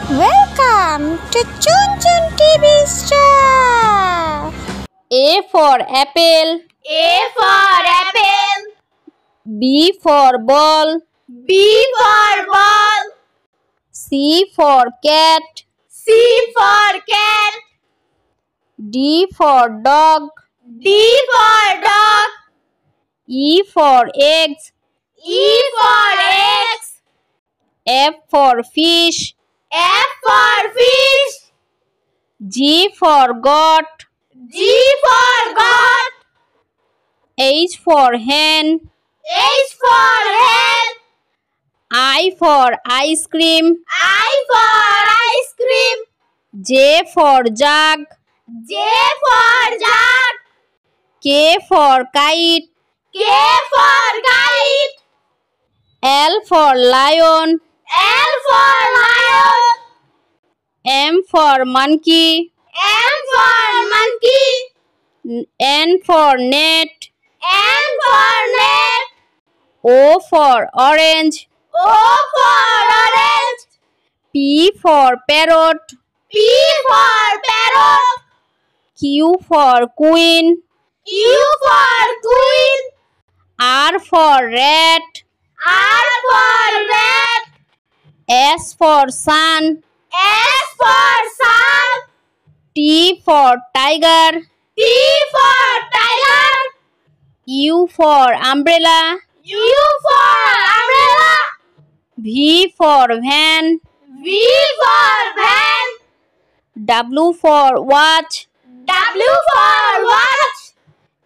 Welcome to Chun Chun TV Star. A for apple. A for apple. B for ball. B for ball. C for cat. C for cat. D for dog. D for dog. E for eggs. E for eggs. F for fish. F for fish. G for goat. G for goat. H for hen. H for hen. I for ice cream. I for ice cream. J for jug. J for jug. K for kite. K for kite. L for lion. L for lion. M for monkey. M for monkey. N for net. N for net. O for orange. O for orange. P for parrot. P for parrot. Q for queen. Q for queen. R for rat. R for rat. S for sun. S for sun. T for tiger. T for tiger. U for umbrella. U for umbrella. V for van. V for van. W for watch. W for watch.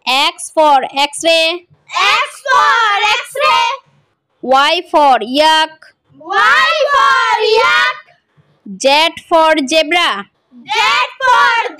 X for x-ray. X for x-ray. Y for yak. Y for yak. Z for zebra. Z for